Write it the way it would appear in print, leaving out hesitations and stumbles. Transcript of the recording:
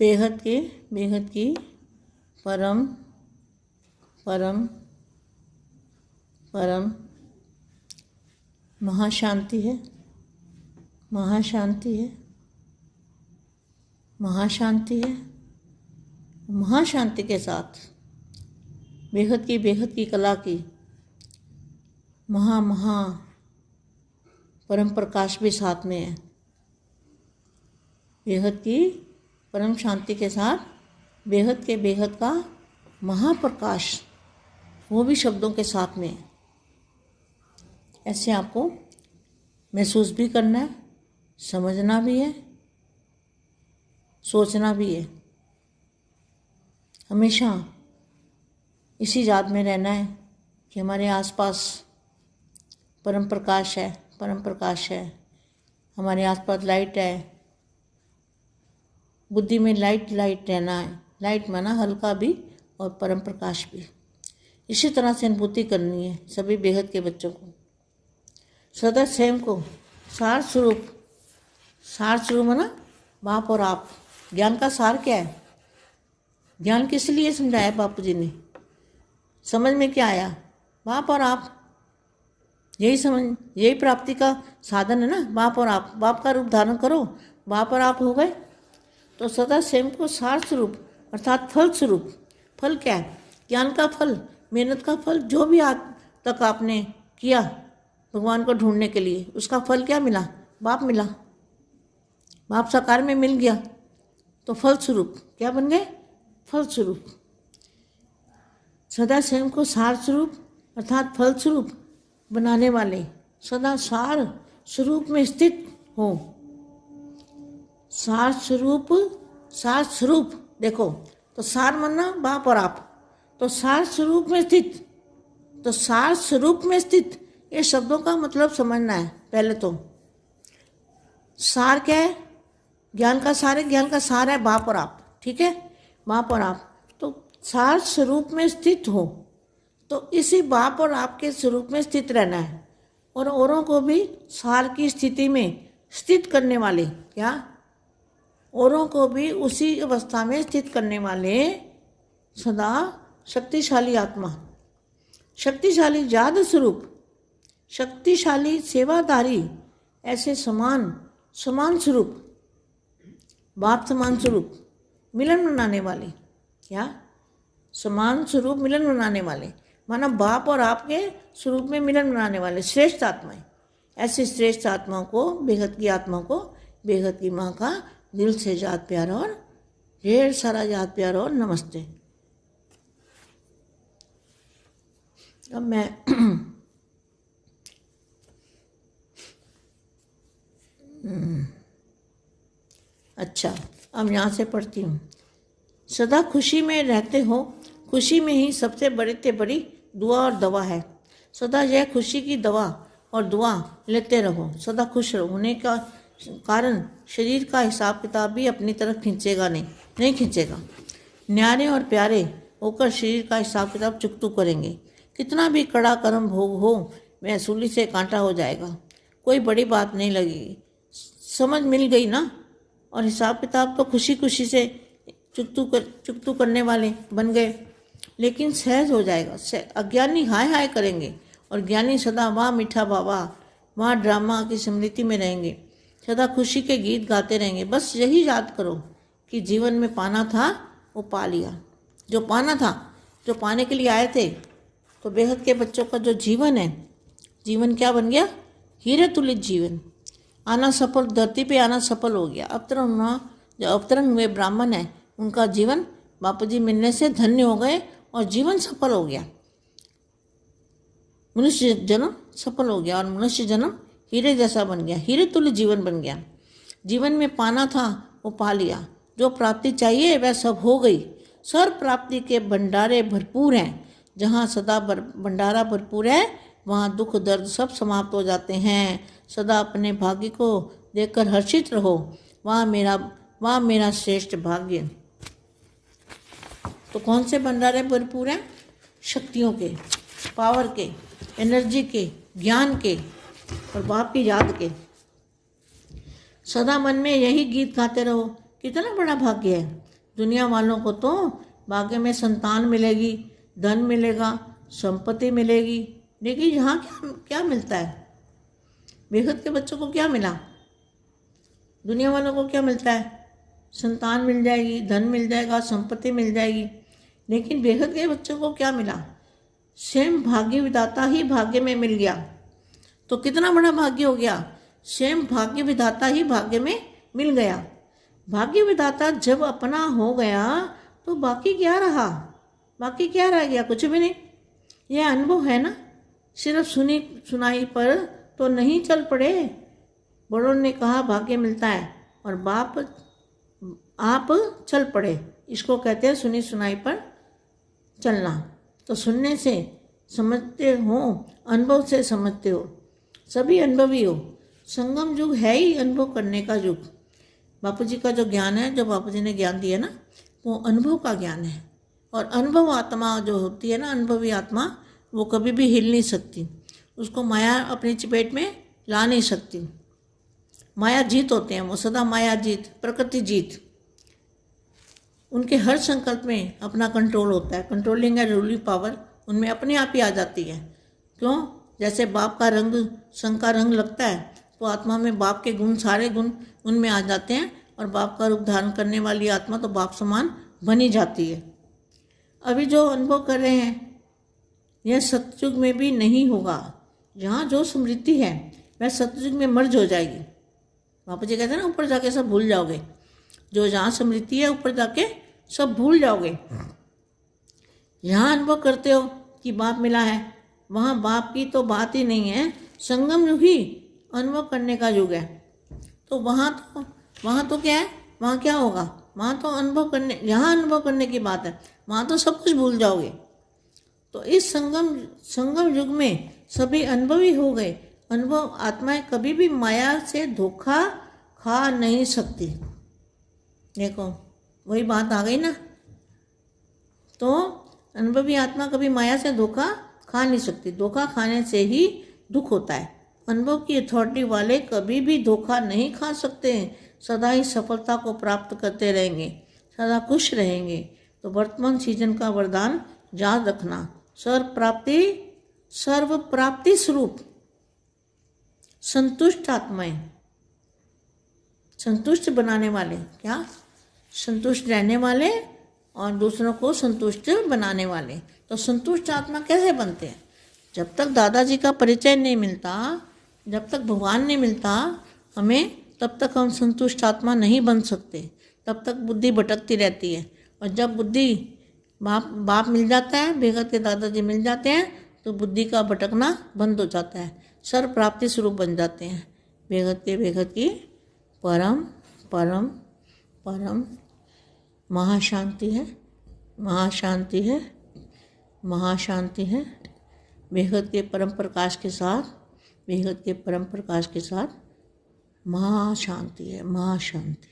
बेहद की परम परम परम महाशांति है, महाशांति है, महाशांति है। महाशांति के साथ बेहद की कला की महा परम प्रकाश भी साथ में है। बेहद की परम शांति के साथ बेहद का महाप्रकाश, वो भी शब्दों के साथ में है। ऐसे आपको महसूस भी करना है, समझना भी है, सोचना भी है। हमेशा इसी याद में रहना है कि हमारे आसपास परम प्रकाश है, परम प्रकाश है। हमारे आसपास लाइट है, बुद्धि में लाइट रहना है। लाइट माना हल्का भी और परम प्रकाश भी। इसी तरह से अनुभूति करनी है सभी बेहद के बच्चों को। सदा स्वयं को सार स्वरूप माना बाप और आप। ज्ञान का सार क्या है? ज्ञान किस लिए समझाया बापू जी ने? समझ में क्या आया? बाप और आप, यही प्राप्ति का साधन है ना। बाप और आप, बाप का रूप धारण करो, बाप और आप हो गए। तो सदा स्वयं को सार स्वरूप अर्थात फल स्वरूप। फल क्या है? ज्ञान का फल, मेहनत का फल। जो भी आज तक आपने किया भगवान को ढूंढने के लिए, उसका फल क्या मिला? बाप मिला। बाप साकार में मिल गया तो फल स्वरूप क्या बन गए? फल स्वरूप। सदा स्वयं को सार स्वरूप अर्थात फल स्वरूप बनाने वाले, सदा सार स्वरूप में स्थित हो। सार स्वरूप देखो, तो सार माना बाप और आप, तो सार स्वरूप में स्थित। तो सार स्वरूप में स्थित, ये शब्दों का मतलब समझना है पहले तो। सार क्या है? ज्ञान का सार है। ज्ञान का सार है बाप और आप, ठीक है? बाप और आप, तो सार स्वरूप में स्थित हो। तो इसी बाप और आप के स्वरूप में स्थित रहना है और औरों को भी सार की स्थिति में स्थित करने वाले, क्या? औरों को भी उसी अवस्था में स्थित करने वाले सदा शक्तिशाली आत्मा, शक्तिशाली याद स्वरूप, शक्तिशाली सेवाधारी, ऐसे समान स्वरूप, बाप समान स्वरूप मिलन बनाने वाले, क्या? समान स्वरूप मिलन बनाने वाले, माना बाप और आपके स्वरूप में मिलन बनाने वाले श्रेष्ठ आत्माएं। ऐसे श्रेष्ठ आत्माओं को, बेहद की आत्मा को, बेहद की माँ का दिल से याद प्यार और ढेर सारा याद प्यार और नमस्ते। अब मैं अच्छा, अब यहाँ से पढ़ती हूँ। सदा खुशी में रहते हो, खुशी में ही सबसे बड़ी से बड़ी दुआ और दवा है। सदा यह खुशी की दवा और दुआ लेते रहो। सदा खुश होने का कारण शरीर का हिसाब किताब भी अपनी तरफ खींचेगा नहीं खींचेगा। न्यारे और प्यारे होकर शरीर का हिसाब किताब चुकतू करेंगे। कितना भी कड़ा कर्म भोग हो, वह सूली से कांटा हो जाएगा। कोई बड़ी बात नहीं लगेगी। समझ मिल गई ना? और हिसाब किताब तो खुशी खुशी से चुकतू करने वाले बन गए, लेकिन सहज हो जाएगा। अज्ञानी हाय हाय करेंगे और ज्ञानी सदा वाह मीठा बाबा, वहाँ ड्रामा की स्मृति में रहेंगे, सदा खुशी के गीत गाते रहेंगे। बस यही याद करो कि जीवन में पाना था वो पा लिया। जो पाना था, जो पाने के लिए आए थे, तो बेहद के बच्चों का जो जीवन है, जीवन क्या बन गया? हीरे तुलित जीवन। आना सफल, धरती पे आना सफल हो गया। जो अवतरण हुए ब्राह्मण है, उनका जीवन बापू जी मिलने से धन्य हो गए और जीवन सफल हो गया। मनुष्य जन्म सफल हो गया और मनुष्य जन्म हीरे जैसा बन गया, हीरे तुल्य जीवन बन गया। जीवन में पाना था वो पा लिया। जो प्राप्ति चाहिए वह सब हो गई। सर्व प्राप्ति के भंडारे भरपूर हैं। जहाँ सदा भंडारा भरपूर है, वहाँ दुख दर्द सब समाप्त हो जाते हैं। सदा अपने भाग्य को देखकर हर्षित रहो। वहाँ मेरा श्रेष्ठ भाग्य। तो कौन से भंडारे भरपूर हैं? शक्तियों के, पावर के, एनर्जी के, ज्ञान के और बाप की याद के। सदा मन में यही गीत गाते रहो। कितना बड़ा भाग्य है। दुनिया वालों को तो भाग्य में संतान मिलेगी, धन मिलेगा, संपत्ति मिलेगी, लेकिन यहाँ क्या क्या मिलता है? बेहद के बच्चों को क्या मिला? दुनिया वालों को क्या मिलता है? संतान मिल जाएगी, धन मिल जाएगा, संपत्ति मिल जाएगी, लेकिन बेहद के बच्चों को क्या मिला? स्वयं भाग्य विधाता ही भाग्य में मिल गया। तो कितना बड़ा भाग्य हो गया? स्वयं भाग्य विधाता ही भाग्य में मिल गया। भाग्य विधाता जब अपना हो गया तो बाकी क्या रहा? बाकी क्या रह गया? कुछ भी नहीं। यह अनुभव है ना, सिर्फ सुनी सुनाई पर तो नहीं चल पड़े। बड़ों ने कहा भाग्य मिलता है और आप चल पड़े। इसको कहते हैं सुनी सुनाई पर चलना। तो सुनने से समझते हो, अनुभव से समझते हो, सभी अनुभवी हो। संगम युग है ही अनुभव करने का युग। बापू जी का जो ज्ञान है, जो बापू जी ने ज्ञान दिया ना, वो अनुभव का ज्ञान है। और अनुभव आत्मा जो होती है ना, अनुभवी आत्मा, वो कभी भी हिल नहीं सकती। उसको माया अपनी चपेट में ला नहीं सकती। माया जीत होते हैं वो, सदा माया जीत, प्रकृति जीत। उनके हर संकल्प में अपना कंट्रोल होता है। कंट्रोलिंग एंड रूलिंग पावर उनमें अपने आप ही आ जाती है। क्यों? जैसे बाप का रंग, संग का रंग लगता है, तो आत्मा में बाप के गुण, सारे गुण उनमें आ जाते हैं और बाप का रूप धारण करने वाली आत्मा तो बाप समान बनी जाती है। अभी जो अनुभव कर रहे हैं, यह सतयुग में भी नहीं होगा। जहाँ जो स्मृति है वह सतयुग में मर्ज हो जाएगी। बापू जी कहते हैं ना, ऊपर जाके सब भूल जाओगे। जो जहाँ स्मृति है, ऊपर जाके सब भूल जाओगे। यहाँ अनुभव करते हो कि बाप मिला है, वहाँ बाप की तो बात ही नहीं है। संगम युग ही अनुभव करने का युग है। तो वहाँ तो क्या है? वहाँ क्या होगा? वहाँ तो अनुभव करने, यहाँ अनुभव करने की बात है, वहाँ तो सब कुछ भूल जाओगे। तो इस संगम युग में सभी अनुभवी हो गए। अनुभव आत्माएं कभी भी माया से धोखा खा नहीं सकती। देखो वही बात आ गई ना। तो अनुभवी आत्मा कभी माया से धोखा खा नहीं सकती। धोखा खाने से ही दुख होता है। अनुभव की अथॉरिटी वाले कभी भी धोखा नहीं खा सकते। सदा ही सफलता को प्राप्त करते रहेंगे, सदा खुश रहेंगे। तो वर्तमान सीजन का वरदान याद रखना, सर्व प्राप्ति स्वरूप संतुष्ट आत्माएं, संतुष्ट बनाने वाले, क्या संतुष्ट रहने वाले और दूसरों को संतुष्ट बनाने वाले। तो संतुष्ट आत्मा कैसे बनते हैं? जब तक दादाजी का परिचय नहीं मिलता, जब तक भगवान नहीं मिलता हमें, तब तक हम संतुष्ट आत्मा नहीं बन सकते। तब तक बुद्धि भटकती रहती है। और जब बुद्धि बाप मिल जाता है, बेगत के दादाजी मिल जाते हैं, तो बुद्धि का भटकना बंद हो जाता है। सर्व प्राप्ति स्वरूप बन जाते हैं। बेगत की परम परम परम महाशांति है, महाशांति है, महाशांति है। बेहद के परम प्रकाश के साथ, बेहद के परम प्रकाश के साथ महाशांति है, महाशांति।